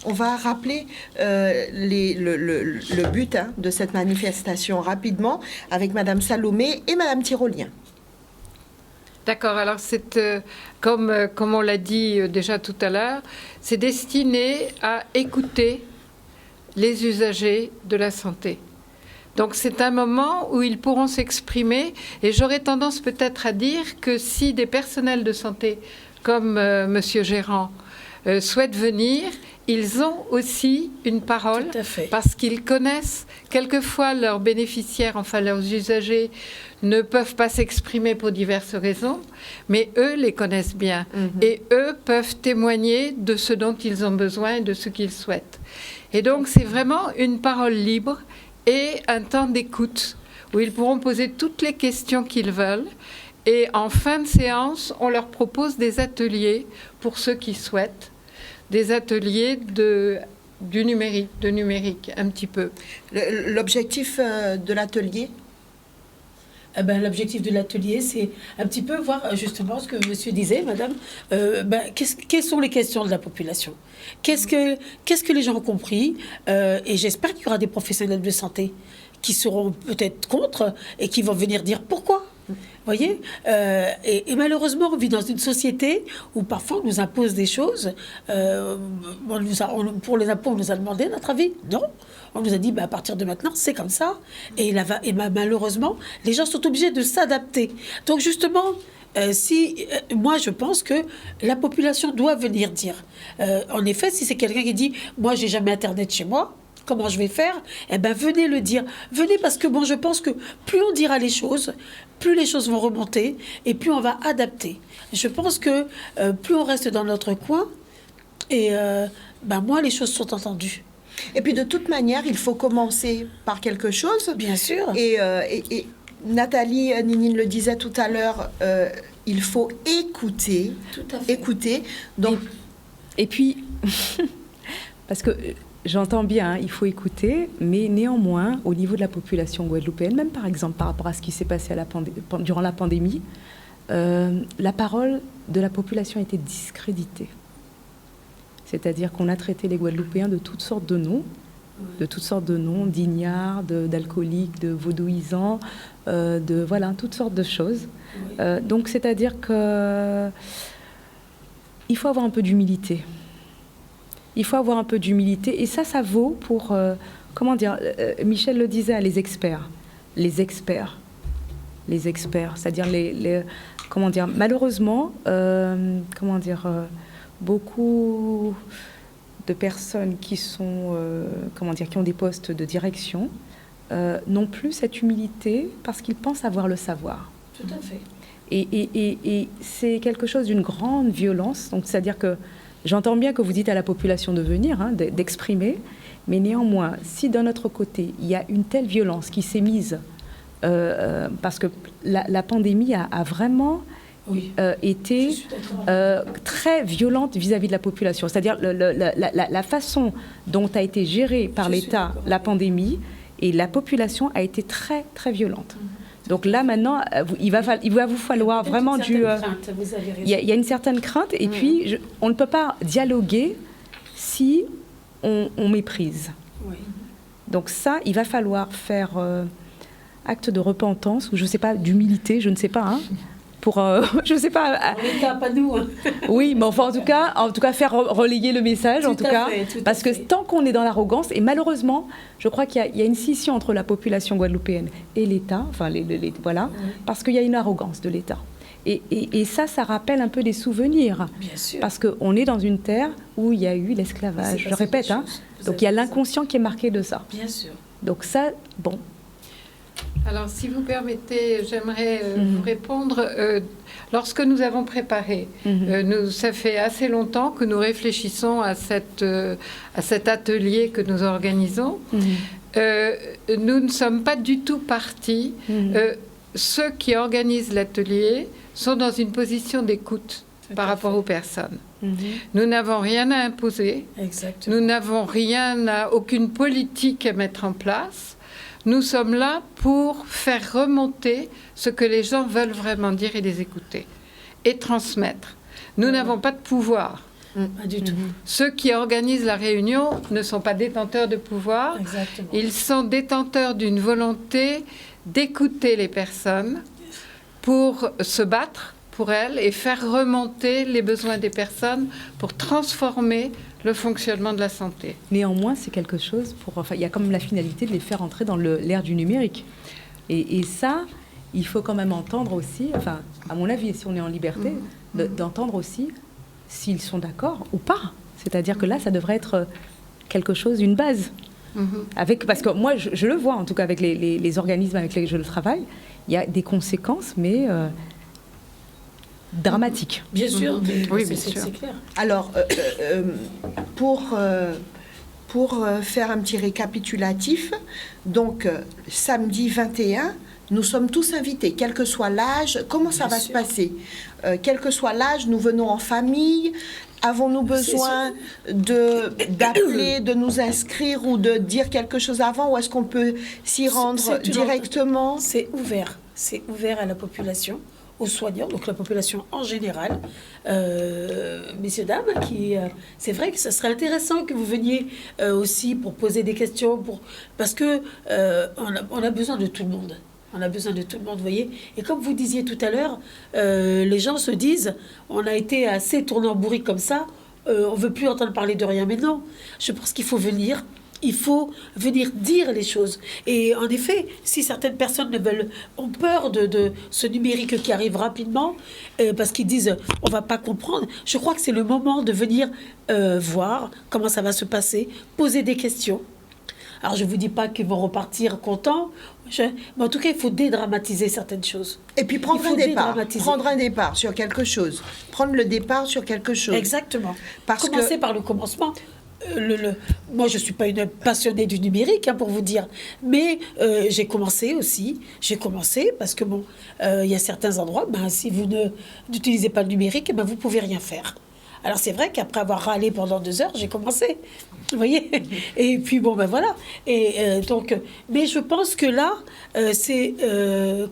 On va rappeler le but de cette manifestation rapidement avec Madame Salomé et Madame Tyrolien. D'accord, alors c'est comme on l'a dit déjà tout à l'heure, c'est destiné à écouter les usagers de la santé. Donc c'est un moment où ils pourront s'exprimer et j'aurais tendance peut-être à dire que si des personnels de santé comme Monsieur Gérant souhaitent venir, ils ont aussi une parole parce qu'ils connaissent quelquefois leurs bénéficiaires, enfin leurs usagers ne peuvent pas s'exprimer pour diverses raisons, mais eux les connaissent bien et eux peuvent témoigner de ce dont ils ont besoin et de ce qu'ils souhaitent. Et donc c'est vraiment une parole libre et un temps d'écoute où ils pourront poser toutes les questions qu'ils veulent. Et en fin de séance, on leur propose des ateliers pour ceux qui souhaitent, des ateliers du numérique un petit peu. L'objectif de l'atelier ? L'objectif de l'atelier, c'est un petit peu voir justement ce que monsieur disait, madame. Quelles sont les questions de la population ? Qu'est-ce que les gens ont compris ? Et j'espère qu'il y aura des professionnels de santé qui seront peut-être contre et qui vont venir dire pourquoi. Voyez, et malheureusement, on vit dans une société où parfois on nous impose des choses. Pour les impôts, on nous a demandé notre avis. Non, on nous a dit à partir de maintenant, c'est comme ça. Et malheureusement, les gens sont obligés de s'adapter. Donc justement, moi je pense que la population doit venir dire. En effet, si c'est quelqu'un qui dit, moi j'ai jamais Internet chez moi. Comment je vais faire ? Venez le dire. Venez parce que je pense que plus on dira les choses, plus les choses vont remonter et plus on va adapter. Je pense que plus on reste dans notre coin et ben moi, les choses sont entendues. Et puis de toute manière, il faut commencer par quelque chose. Bien sûr. Et Nathalie Ninine le disait tout à l'heure, il faut écouter. Tout à fait. Écouter. Donc, Et puis, parce que j'entends bien, il faut écouter, mais néanmoins, au niveau de la population guadeloupéenne, même par exemple par rapport à ce qui s'est passé durant la pandémie, la parole de la population a été discréditée. C'est-à-dire qu'on a traité les Guadeloupéens de toutes sortes de noms, d'ignards, d'alcooliques, de vaudouisants, voilà, toutes sortes de choses. Donc, c'est-à-dire que il faut avoir un peu d'humilité. Il faut avoir un peu d'humilité, et ça vaut pour, Michel le disait, les experts, c'est-à-dire malheureusement, beaucoup de personnes qui sont, qui ont des postes de direction, n'ont plus cette humilité parce qu'ils pensent avoir le savoir. Tout à fait. Et c'est quelque chose d'une grande violence. Donc, c'est-à-dire que j'entends bien que vous dites à la population de venir, d'exprimer, mais néanmoins, si d'un autre côté, il y a une telle violence qui s'est mise, parce que la pandémie a vraiment été très violente vis-à-vis de la population. C'est-à-dire la façon dont a été gérée par l'État la pandémie et la population a été très, très violente. Donc là, maintenant, il va vous falloir vraiment du... Il y a une certaine crainte, et puis on ne peut pas dialoguer si on méprise. Oui. Donc ça, il va falloir faire acte de repentance, ou je ne sais pas, d'humilité, je ne sais pas, pour, je sais pas... L'État, pas nous. Oui, mais enfin, en tout cas faire relayer le message, Tout à fait. parce que tant qu'on est dans l'arrogance, et malheureusement, je crois qu'il y a une scission entre la population guadeloupéenne et l'État, enfin, voilà, parce qu'il y a une arrogance de l'État. Et ça rappelle un peu des souvenirs. Bien sûr. Parce qu'on est dans une terre où il y a eu l'esclavage, je répète, donc il y a l'inconscient qui est marqué de ça. Bien sûr. Donc ça, bon... Alors, si vous permettez, j'aimerais vous répondre. Lorsque nous avons préparé, ça fait assez longtemps que nous réfléchissons à cet atelier que nous organisons. Nous ne sommes pas du tout partis. Ceux qui organisent l'atelier sont dans une position d'écoute par rapport aux personnes. Nous n'avons rien à imposer. Exactement. Nous n'avons aucune politique à mettre en place. Nous sommes là pour faire remonter ce que les gens veulent vraiment dire et les écouter et transmettre. Nous n'avons pas de pouvoir. Pas du tout. Ceux qui organisent la réunion ne sont pas détenteurs de pouvoir. Exactement. Ils sont détenteurs d'une volonté d'écouter les personnes pour se battre pour elles et faire remonter les besoins des personnes pour transformer le fonctionnement de la santé. Néanmoins, c'est quelque chose il y a quand même la finalité de les faire entrer dans l'ère du numérique. Et ça, il faut quand même entendre aussi, enfin, à mon avis, si on est en liberté, d'entendre aussi s'ils sont d'accord ou pas. C'est-à-dire que là, ça devrait être quelque chose, une base. Parce que moi, je le vois, en tout cas, avec les organismes avec lesquels je travaille, il y a des conséquences, mais... dramatique. Bien sûr, oui, bien sûr. C'est clair. Alors, pour faire un petit récapitulatif, donc samedi 21, nous sommes tous invités, quel que soit l'âge. Comment ça va se passer? Quel que soit l'âge, nous venons en famille. Avons-nous besoin d'appeler, de nous inscrire ou de dire quelque chose avant, ou est-ce qu'on peut s'y rendre directement? C'est ouvert à la population, aux soignants, donc la population en général. Messieurs, dames, c'est vrai que ce serait intéressant que vous veniez aussi pour poser des questions, parce que on a besoin de tout le monde. On a besoin de tout le monde, vous voyez. Et comme vous disiez tout à l'heure, les gens se disent, on a été assez tourné en bourrique comme ça, on ne veut plus entendre parler de rien. Mais non, je pense qu'il faut venir. Il faut venir dire les choses. Et en effet, si certaines personnes ont peur de ce numérique qui arrive rapidement, parce qu'ils disent on ne va pas comprendre, je crois que c'est le moment de venir voir comment ça va se passer, poser des questions. Alors je ne vous dis pas qu'ils vont repartir contents, mais en tout cas, il faut dédramatiser certaines choses. Et puis prendre un départ sur quelque chose. Prendre le départ sur quelque chose. Exactement. Commencer par le commencement. moi, je ne suis pas une passionnée du numérique, hein, pour vous dire. Mais j'ai commencé parce que, bon, il y a certains endroits, si vous n'utilisez pas le numérique, vous ne pouvez rien faire. Alors, c'est vrai qu'après avoir râlé pendant 2 heures, j'ai commencé. Vous voyez? Et puis, bon, voilà. Et donc, mais je pense que là, c'est,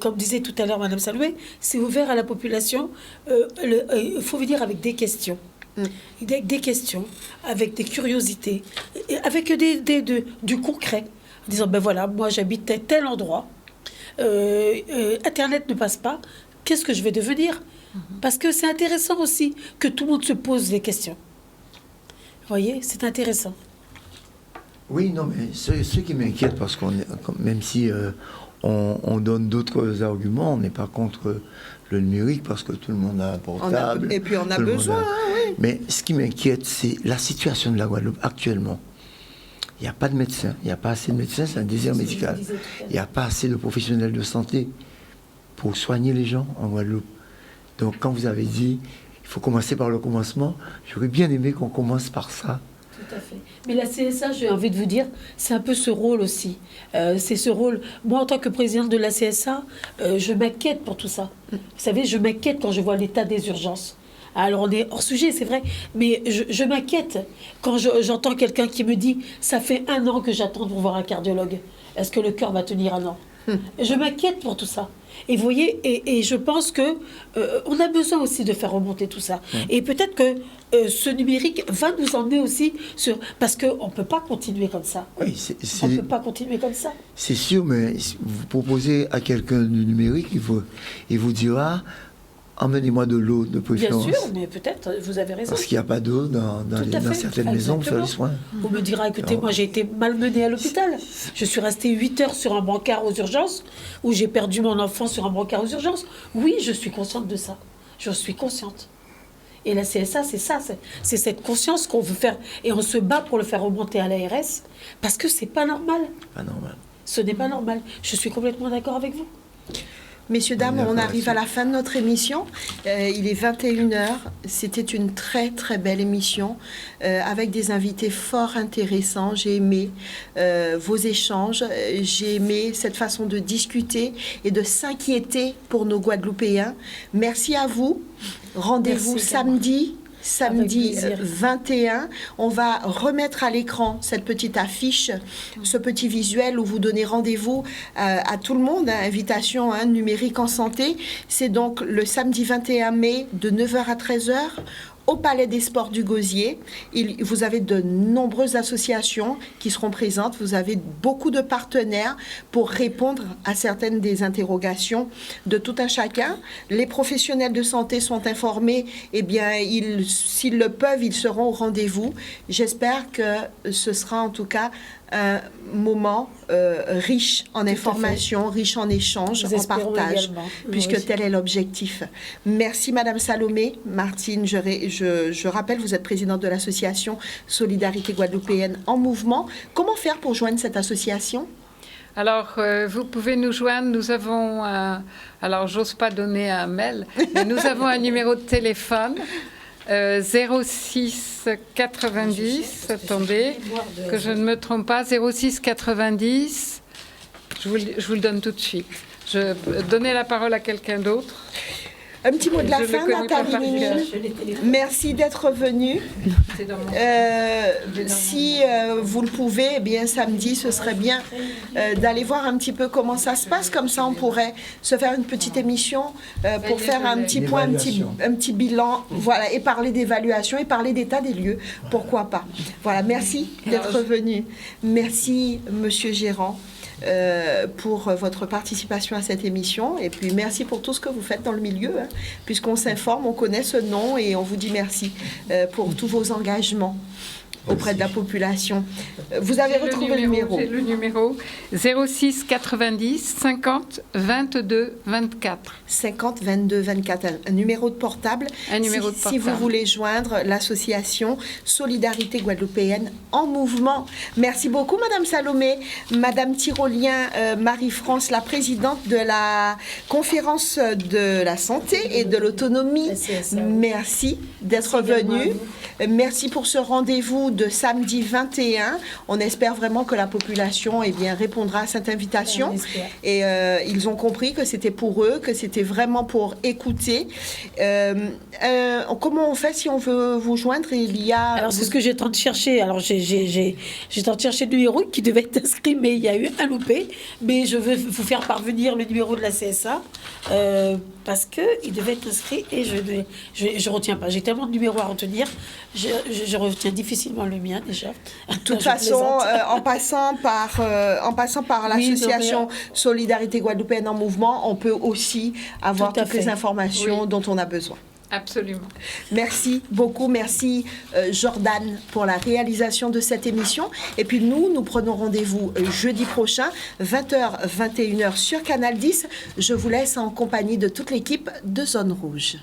comme disait tout à l'heure Madame Salomé, c'est ouvert à la population. Il faut venir avec des questions. Des questions, avec des curiosités, avec du concret. En disant, voilà, moi j'habite à tel endroit, Internet ne passe pas, qu'est-ce que je vais devenir? Parce que c'est intéressant aussi que tout le monde se pose des questions. Vous voyez, c'est intéressant. Oui, non, mais ce qui m'inquiète, parce qu'on même si on donne d'autres arguments, on n'est pas contre le numérique, parce que tout le monde a un portable. Et puis on a besoin, oui. Mais ce qui m'inquiète, c'est la situation de la Guadeloupe actuellement. Il n'y a pas de médecins, il n'y a pas assez de médecins, c'est un désert médical. Il n'y a pas assez de professionnels de santé pour soigner les gens en Guadeloupe. Donc quand vous avez dit, il faut commencer par le commencement, j'aurais bien aimé qu'on commence par ça. Tout à fait. Mais la CSA, j'ai envie de vous dire, c'est un peu ce rôle aussi. C'est ce rôle. Moi, en tant que présidente de la CSA, je m'inquiète pour tout ça. Vous savez, je m'inquiète quand je vois l'état des urgences. Alors, on est hors sujet, c'est vrai, mais je m'inquiète quand j'entends quelqu'un qui me dit « ça fait 1 an que j'attends pour voir un cardiologue. Est-ce que le cœur va tenir 1 an ?» Je m'inquiète pour tout ça. Et vous voyez, et je pense que on a besoin aussi de faire remonter tout ça. Et peut-être que ce numérique va nous emmener aussi sur... Parce qu'on ne peut pas continuer comme ça. Oui, on ne peut pas continuer comme ça. C'est sûr, mais vous proposez à quelqu'un du numérique, il vous dira... Emmenez-moi de l'eau de préférence. Bien sûr, mais peut-être, vous avez raison. Parce qu'il n'y a pas d'eau dans certaines maisons pour faire les soins. On me dira, écoutez, moi j'ai été malmenée à l'hôpital. Je suis restée 8 heures sur un brancard aux urgences, où j'ai perdu mon enfant sur un brancard aux urgences. Oui, je suis consciente de ça. Je suis consciente. Et la CSA, c'est ça. C'est cette conscience qu'on veut faire. Et on se bat pour le faire remonter à l'ARS, parce que c'est pas normal. Pas normal. Ce n'est pas normal. Je suis complètement d'accord avec vous. Messieurs, dames, on arrive à la fin de notre émission. Il est 21h. C'était une très, très belle émission avec des invités fort intéressants. J'ai aimé vos échanges. J'ai aimé cette façon de discuter et de s'inquiéter pour nos Guadeloupéens. Merci à vous. Rendez-vous samedi 21. On va remettre à l'écran cette petite affiche, ce petit visuel où vous donnez rendez-vous à tout le monde, invitation numérique en santé. C'est donc le samedi 21 mai de 9h à 13h. Au Palais des Sports du Gosier. Vous avez de nombreuses associations qui seront présentes. Vous avez beaucoup de partenaires pour répondre à certaines des interrogations de tout un chacun. Les professionnels de santé sont informés. Eh bien, s'ils le peuvent, ils seront au rendez-vous. J'espère que ce sera en tout cas un moment riche en informations, riche en échanges, en partage, puisque tel est l'objectif. Merci Madame Salomé. Martine, je rappelle, vous êtes présidente de l'association Solidarité Guadeloupéenne en Mouvement. Comment faire pour joindre cette association ? Alors, vous pouvez nous joindre. Nous avons alors, j'ose pas donner un mail, mais nous avons un numéro de téléphone. 06 90, attendez, que je ne me trompe pas, 06 90, je vous le donne tout de suite. Je donnais la parole à quelqu'un d'autre. Un petit mot de la fin, Nathalie Mini. Merci d'être venue. Si vous le pouvez, eh bien, samedi, ce serait bien d'aller voir un petit peu comment ça se passe. Comme ça, on pourrait se faire une petite émission pour faire un petit point, un petit bilan, voilà, et parler d'évaluation et parler d'état des lieux. Pourquoi pas. Voilà, merci d'être venu. Merci, Monsieur Gérant. Pour votre participation à cette émission et puis merci pour tout ce que vous faites dans le milieu puisqu'on s'informe, on connaît ce nom et on vous dit merci pour tous vos engagements auprès de la population. Vous avez retrouvé le numéro. C'est le numéro 06 90 50 22 24. 50 22 24, un numéro de portable. Si vous voulez joindre l'association Solidarité Guadeloupéenne en Mouvement. Merci beaucoup Madame Salomé, Madame Tyrolien, Marie-France, la présidente de la conférence de la santé et de l'autonomie. Merci d'être venue. Merci pour ce rendez-vous de samedi 21. On espère vraiment que la population répondra à cette invitation. On espère. Et ils ont compris que c'était pour eux, que c'était vraiment pour écouter. Comment on fait si on veut vous joindre? Alors, c'est ce que j'étais en train de chercher. Alors, j'étais en train de chercher le numéro qui devait être inscrit, mais il y a eu un loupé. Mais je veux vous faire parvenir le numéro de la CSA parce qu'il devait être inscrit et je retiens pas. J'ai tellement de numéros à retenir, je retiens difficilement le mien déjà. De toute façon, en passant par l'association Solidarité Guadeloupéenne en Mouvement, on peut aussi avoir Tout à toutes les fait. informations Oui. dont on a besoin. Absolument. Merci beaucoup. Merci Jordan pour la réalisation de cette émission. Et puis nous prenons rendez-vous jeudi prochain, 20h, 21h sur Canal 10. Je vous laisse en compagnie de toute l'équipe de Zone Rouge.